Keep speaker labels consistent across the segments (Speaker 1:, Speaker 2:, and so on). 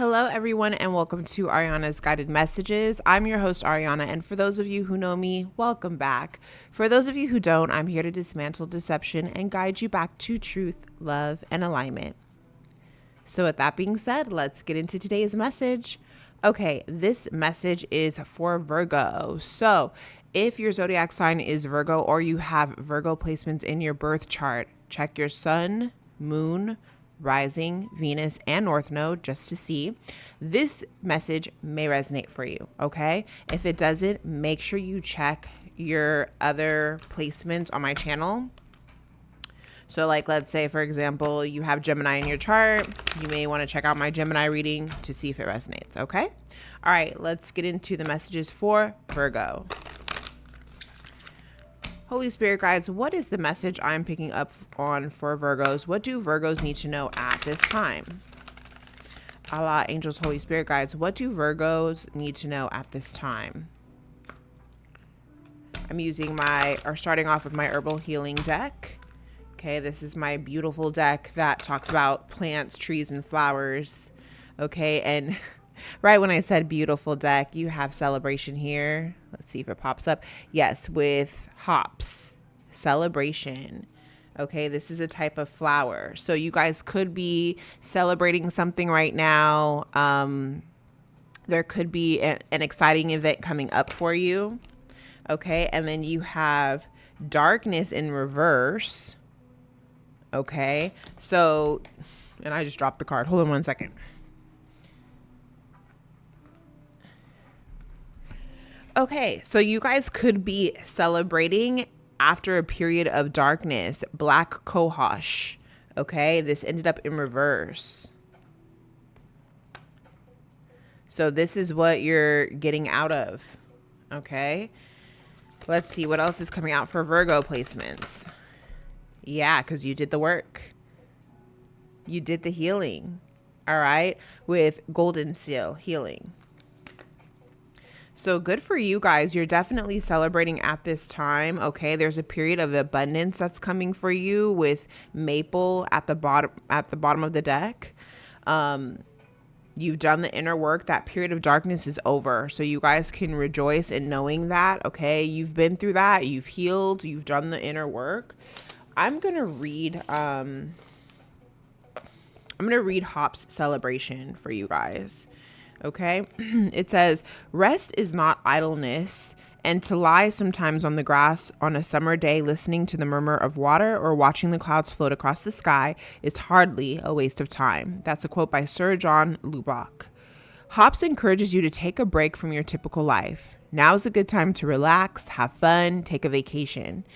Speaker 1: Hello, everyone, and welcome to Ariana's Guided Messages. I'm your host, Ariana, and for those of you who know me, welcome back. For those of you who don't, I'm here to dismantle deception and guide you back to truth, love, and alignment. So with that being said, let's get into today's message. Okay, this message is for Virgo. So if your zodiac sign is Virgo or you have Virgo placements in your birth chart, check your sun, moon, rising, Venus, and North Node just to see. This message may resonate for you, okay? If it doesn't, make sure you check your other placements on my channel. So like, let's say, for example, you have Gemini in your chart. You may want to check out my Gemini reading to see if it resonates, okay? All right, let's get into the messages for Virgo. Holy Spirit guides, what is the message I'm picking up on for Virgos? What do Virgos need to know at this time? Allah, angels, Holy Spirit guides, what do Virgos need to know at this time? I'm starting off with my herbal healing deck. Okay, this is my beautiful deck that talks about plants, trees, and flowers. Okay, and right when I said beautiful deck, you have celebration here. Let's see if it pops up. Yes, with hops, celebration. Okay, this is a type of flower. So you guys could be celebrating something right now. There could be an exciting event coming up for you. Okay, and then you have darkness in reverse. Okay, so, and I just dropped the card. Hold on one second. Okay, so you guys could be celebrating after a period of darkness, black cohosh. Okay, this ended up in reverse. So this is what you're getting out of. Okay, let's see what else is coming out for Virgo placements. Yeah, because you did the work. You did the healing. All right, with golden seal healing. So good for you guys. You're definitely celebrating at this time. Okay, there's a period of abundance that's coming for you with maple at the bottom of the deck. You've done the inner work. That period of darkness is over. So you guys can rejoice in knowing that. Okay, you've been through that. You've healed. You've done the inner work. I'm gonna read Hop's celebration for you guys. Okay, it says, rest is not idleness, and to lie sometimes on the grass on a summer day listening to the murmur of water or watching the clouds float across the sky is hardly a waste of time. That's a quote by Sir John Lubbock. Hops encourages you to take a break from your typical life. Now's a good time to relax, have fun, take a vacation.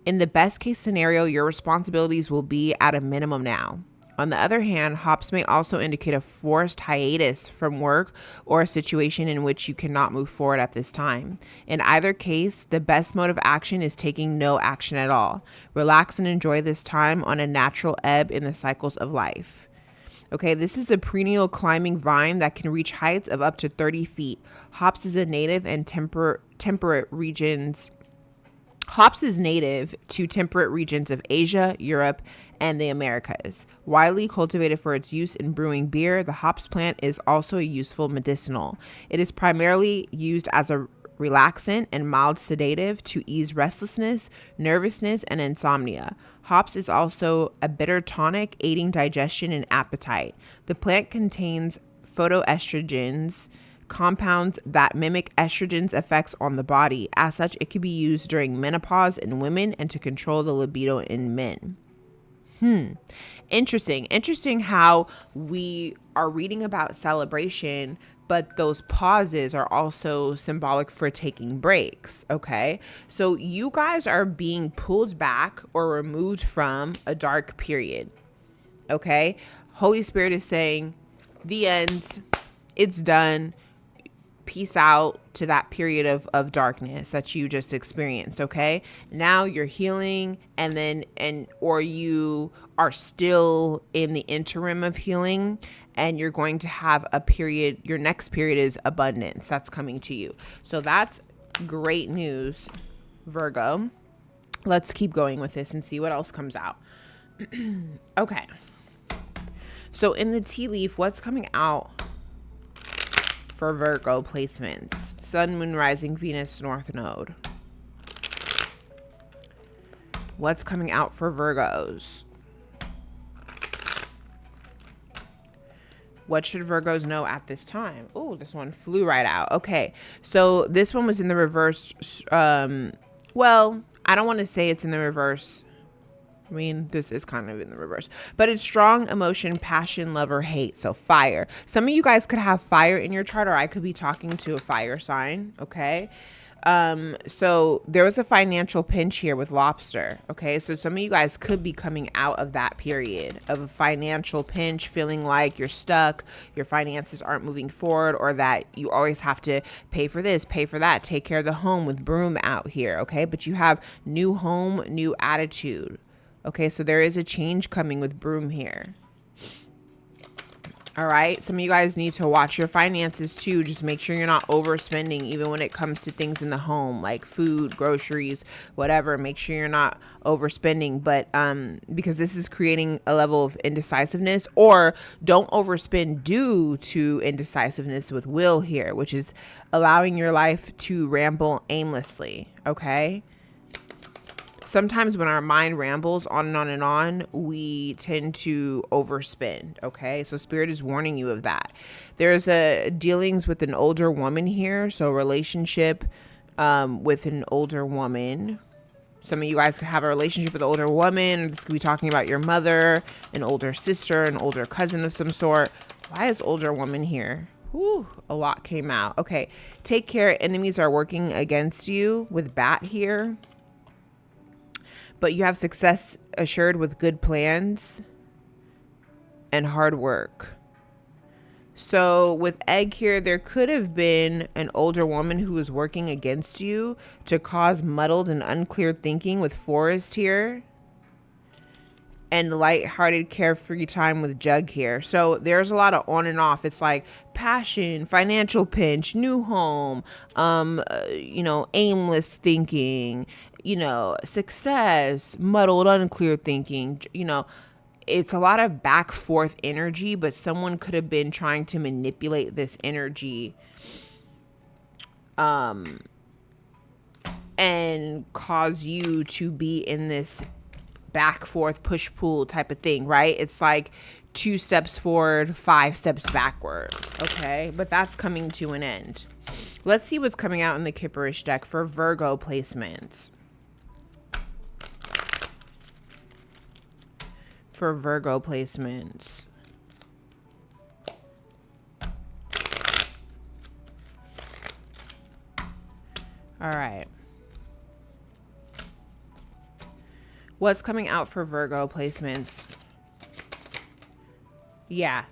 Speaker 1: In the best case scenario, your responsibilities will be at a minimum now. On the other hand, hops may also indicate a forced hiatus from work or a situation in which you cannot move forward at this time. In either case, the best mode of action is taking no action at all. Relax and enjoy this time on a natural ebb in the cycles of life. Okay, this is a perennial climbing vine that can reach heights of up to 30 feet. Hops is native to temperate regions of Asia, Europe, and the Americas. Widely cultivated for its use in brewing beer, the hops plant is also a useful medicinal. It is primarily used as a relaxant and mild sedative to ease restlessness, nervousness, and insomnia. Hops is also a bitter tonic, aiding digestion and appetite. The plant contains phytoestrogens, compounds that mimic estrogen's effects on the body. As such, it can be used during menopause in women and to control the libido in men. Interesting how we are reading about celebration, but those pauses are also symbolic for taking breaks. Okay, so you guys are being pulled back or removed from a dark period. Okay, Holy Spirit is saying the end, it's done. Peace out to that period of darkness that you just experienced. Okay, now you're healing, or you are still in the interim of healing, and you're going to have a period. Your next period is abundance that's coming to you. So that's great news, Virgo. Let's keep going with this and see what else comes out. Okay, so in the tea leaf, what's coming out for Virgo placements? Sun, Moon, Rising, Venus, North Node. What's coming out for Virgos? What should Virgos know at this time? Oh, this one flew right out. Okay, so this one was in the reverse. Well, I don't want to say it's in the reverse. I mean, this is kind of in the reverse, but it's strong emotion, passion, love, or hate. So fire. Some of you guys could have fire in your chart, or I could be talking to a fire sign. Okay. So there was a financial pinch here with lobster. Okay. So some of you guys could be coming out of that period of a financial pinch, feeling like you're stuck, your finances aren't moving forward, or that you always have to pay for this, pay for that, take care of the home with broom out here. Okay. But you have new home, new attitude. Okay. So there is a change coming with broom here. All right. Some of you guys need to watch your finances too. Just make sure you're not overspending, even when it comes to things in the home, like food, groceries, whatever. Make sure you're not overspending. But because this is creating a level of indecisiveness, or don't overspend due to indecisiveness with will here, which is allowing your life to ramble aimlessly. Okay. Sometimes when our mind rambles on and on and on, we tend to overspend. Okay. So spirit is warning you of that. There's a dealings with an older woman here. So relationship with an older woman. Some of you guys could have a relationship with an older woman. This could be talking about your mother, an older sister, an older cousin of some sort. Why is older woman here? Whew, a lot came out. Okay. Take care. Enemies are working against you with bat here. But you have success assured with good plans and hard work. So with egg here, there could have been an older woman who was working against you to cause muddled and unclear thinking with forest here. And lighthearted, carefree time with jug here. So there's a lot of on and off. It's like passion, financial pinch, new home, aimless thinking, success, muddled, unclear thinking, it's a lot of back forth energy, but someone could have been trying to manipulate this energy and cause you to be in this back forth push pull type of thing, right? It's like 2 steps forward, 5 steps backward. Okay, but that's coming to an end. Let's see what's coming out in the Kipperish deck for Virgo placements. For Virgo placements. All right. What's coming out for Virgo placements? Yeah.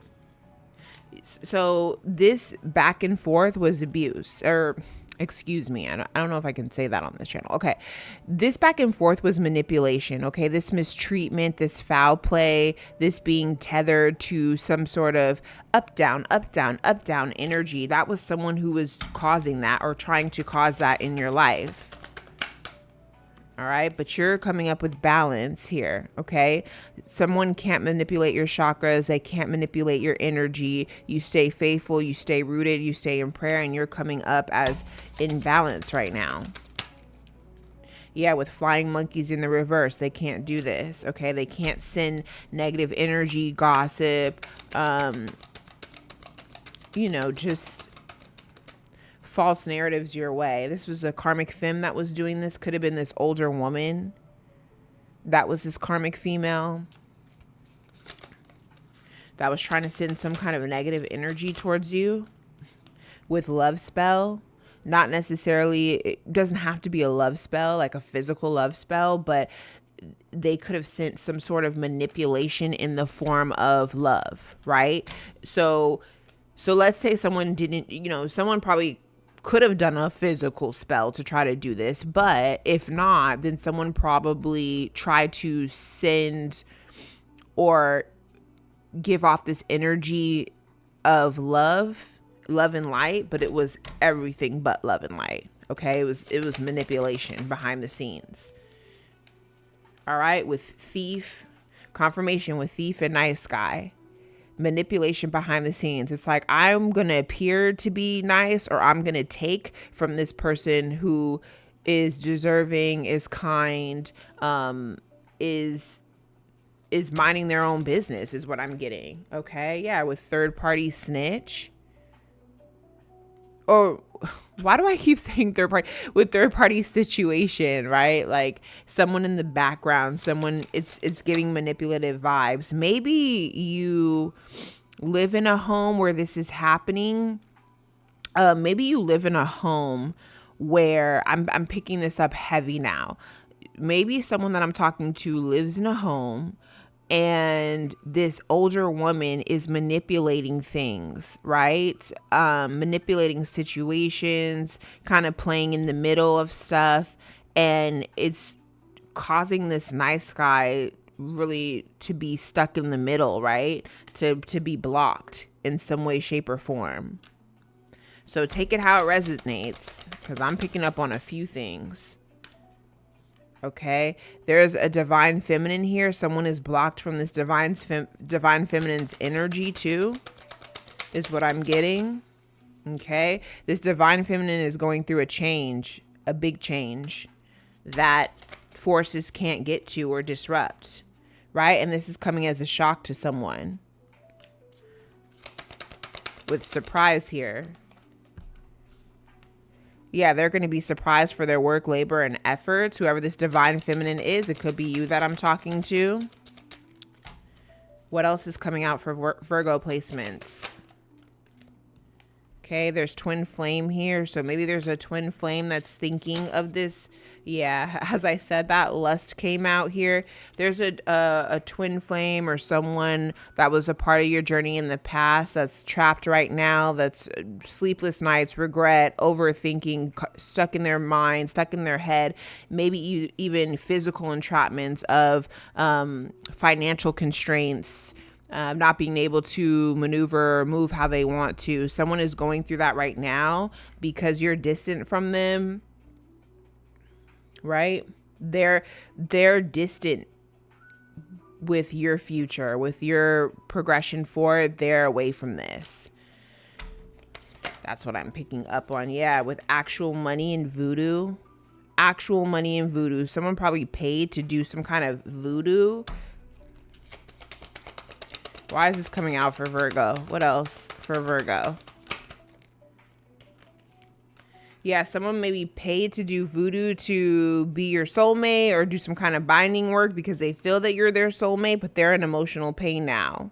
Speaker 1: So this back and forth was abuse, or excuse me. I don't know if I can say that on this channel. Okay. This back and forth was manipulation. Okay. This mistreatment, this foul play, this being tethered to some sort of up, down, up, down, up, down energy. That was someone who was causing that or trying to cause that in your life. All right. But you're coming up with balance here. Okay. Someone can't manipulate your chakras. They can't manipulate your energy. You stay faithful. You stay rooted. You stay in prayer, and you're coming up as in balance right now. Yeah. With flying monkeys in the reverse, they can't do this. Okay. They can't send negative energy, gossip, just false narratives your way. This was a karmic femme that was doing this. Could have been this older woman that was this karmic female that was trying to send some kind of negative energy towards you with love spell. Not necessarily, it doesn't have to be a love spell, like a physical love spell, but they could have sent some sort of manipulation in the form of love, right? So let's say someone didn't, someone probably could have done a physical spell to try to do this, but if not, then someone probably tried to send or give off this energy of love and light, but it was everything but love and light. Okay. It was manipulation behind the scenes. All right. With thief, confirmation with thief and nice guy. manipulation behind the scenes. It's like, I'm going to appear to be nice, or I'm going to take from this person who is deserving, is kind, is minding their own business, is what I'm getting. Okay. Yeah. With third party snitch. Or why do I keep saying third party? With third party situation, right? Like someone in the background, someone, it's giving manipulative vibes. Maybe you live in a home where this is happening. Maybe you live in a home where I'm picking this up heavy now. Maybe someone that I'm talking to lives in a home and this older woman is manipulating things, right? Manipulating situations, kind of playing in the middle of stuff. And it's causing this nice guy really to be stuck in the middle, right? To be blocked in some way, shape, or form. So take it how it resonates, because I'm picking up on a few things. Okay, there's a divine feminine here. Someone is blocked from this divine feminine's energy too, is what I'm getting. Okay, this divine feminine is going through a change, a big change that forces can't get to or disrupt, right? And this is coming as a shock to someone with surprise here. Yeah, they're going to be surprised for their work, labor, and efforts. Whoever this divine feminine is, it could be you that I'm talking to. What else is coming out for Virgo placements? Okay, there's twin flame here. So maybe there's a twin flame that's thinking of this. Yeah, as I said, that lust came out here. There's a twin flame or someone that was a part of your journey in the past that's trapped right now, that's sleepless nights, regret, overthinking, stuck in their mind, stuck in their head, maybe even physical entrapments of financial constraints, not being able to maneuver or move how they want to. Someone is going through that right now because you're distant from them. Right? They're distant with your future, with your progression forward. They're away from this. That's what I'm picking up on. Yeah, with actual money and voodoo. Actual money and voodoo. Someone probably paid to do some kind of voodoo. Why is this coming out for Virgo? What else for Virgo? Yeah, someone maybe paid to do voodoo to be your soulmate or do some kind of binding work because they feel that you're their soulmate, but they're in emotional pain now.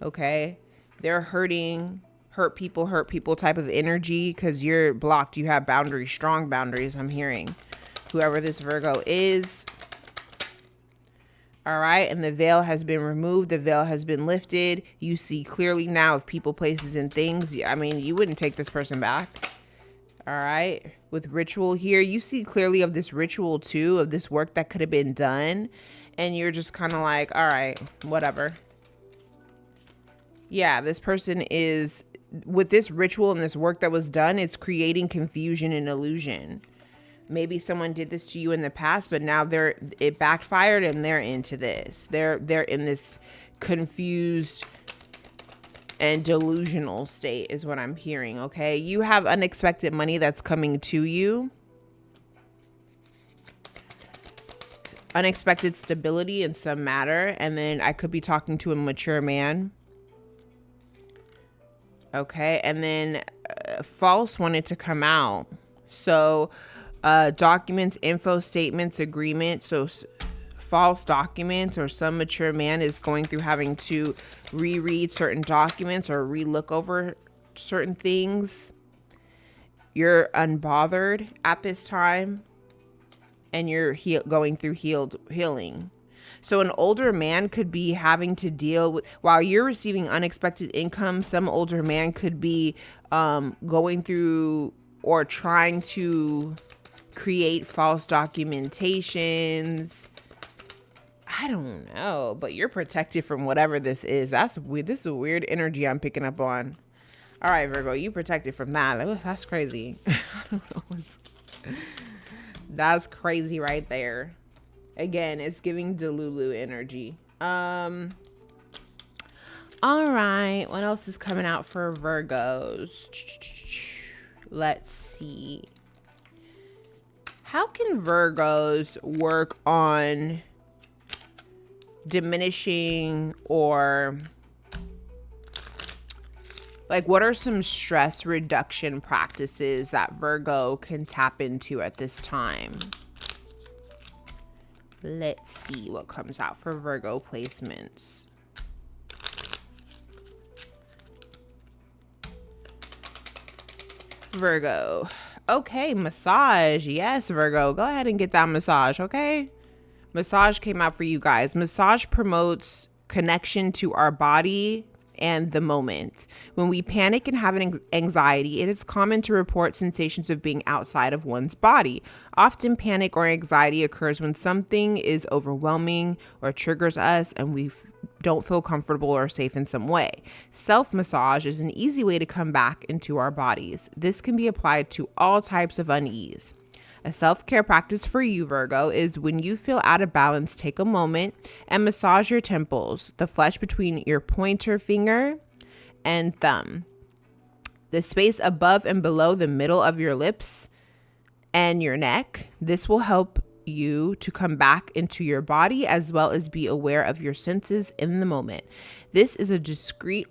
Speaker 1: Okay? They're hurt people type of energy because you're blocked. You have boundaries, strong boundaries, I'm hearing. Whoever this Virgo is. All right, and the veil has been removed. The veil has been lifted. You see clearly now of people, places, and things. I mean, you wouldn't take this person back. All right, with ritual here, you see clearly of this ritual too, of this work that could have been done, and you're just kind of like, all right, whatever. Yeah, this person is, with this ritual and this work that was done, it's creating confusion and illusion. Maybe someone did this to you in the past, but now it backfired and they're into this. They're in this confused and delusional state is what I'm hearing. Okay, you have unexpected money that's coming to you, unexpected stability in some matter, and then I could be talking to a mature man. Okay, and then false wanted to come out, so documents, info, statements, agreement. So false documents, or some mature man is going through having to reread certain documents or relook over certain things. You're unbothered at this time, and you're going through healing. So an older man could be having to deal with, while you're receiving unexpected income, some older man could be going through or trying to create false documentations. I don't know, but you're protected from whatever this is. That's weird. This is a weird energy I'm picking up on. All right, Virgo, you protected from that. That's crazy. I don't know. That's crazy right there. Again, it's giving Delulu energy. All right, what else is coming out for Virgos? Let's see. How can Virgos work on diminishing, or like what are some stress reduction practices that Virgo can tap into at this time? Let's see what comes out for Virgo placements. Virgo. Okay, massage. Yes, Virgo. Go ahead and get that massage, okay? Massage came out for you guys. Massage promotes connection to our body and the moment. When we panic and have an anxiety, it is common to report sensations of being outside of one's body. Often panic or anxiety occurs when something is overwhelming or triggers us and we don't feel comfortable or safe in some way. Self-massage is an easy way to come back into our bodies. This can be applied to all types of unease. A self-care practice for you, Virgo, is when you feel out of balance, take a moment and massage your temples, the flesh between your pointer finger and thumb, the space above and below the middle of your lips and your neck. This will help you to come back into your body as well as be aware of your senses in the moment. This is discreet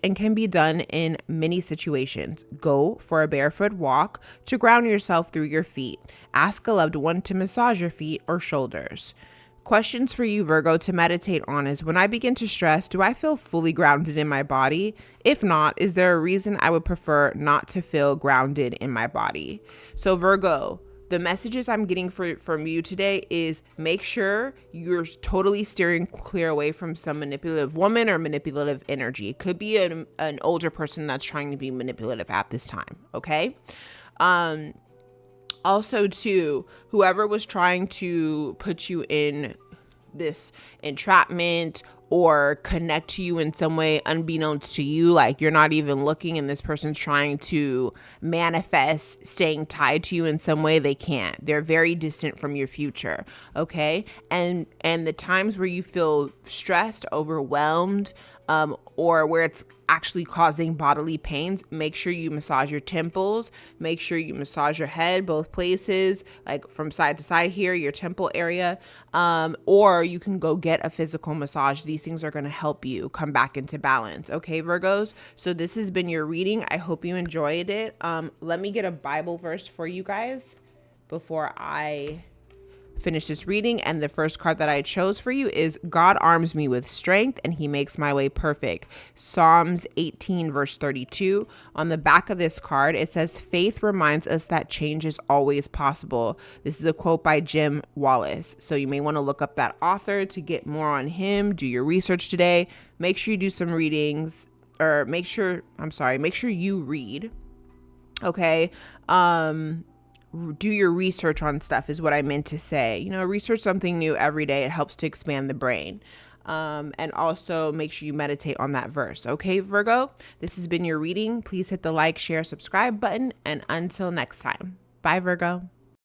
Speaker 1: and can be done in many situations. Go for a barefoot walk to ground yourself through your feet. Ask a loved one to massage your feet or shoulders. Questions for you, Virgo, to meditate on is: when I begin to stress, do I feel fully grounded in my body? If not, is there a reason I would prefer not to feel grounded in my body? So Virgo, the messages I'm getting from you today is make sure you're totally steering clear away from some manipulative woman or manipulative energy. It could be an older person that's trying to be manipulative at this time, okay? Also, too, whoever was trying to put you in this entrapment or connect to you in some way unbeknownst to you, like you're not even looking and this person's trying to manifest staying tied to you in some way, they can't. They're very distant from your future, okay? And the times where you feel stressed, overwhelmed, or where it's actually causing bodily pains, make sure you massage your temples, make sure you massage your head, both places, like from side to side here, your temple area, or you can go get a physical massage. These things are going to help you come back into balance. Okay, Virgos? So this has been your reading. I hope you enjoyed it. Let me get a Bible verse for you guys before I finish this reading. And the first card that I chose for you is God arms me with strength and he makes my way perfect. Psalms 18 verse 32. On the back of this card, it says, faith reminds us that change is always possible. This is a quote by Jim Wallace. So you may want to look up that author to get more on him. Do your research today. Make sure you do some readings, or make sure you read. Okay. Do your research on stuff is what I meant to say. You know, research something new every day. It helps to expand the brain. And also make sure you meditate on that verse. Okay, Virgo, this has been your reading. Please hit the like, share, subscribe button. And until next time, bye, Virgo.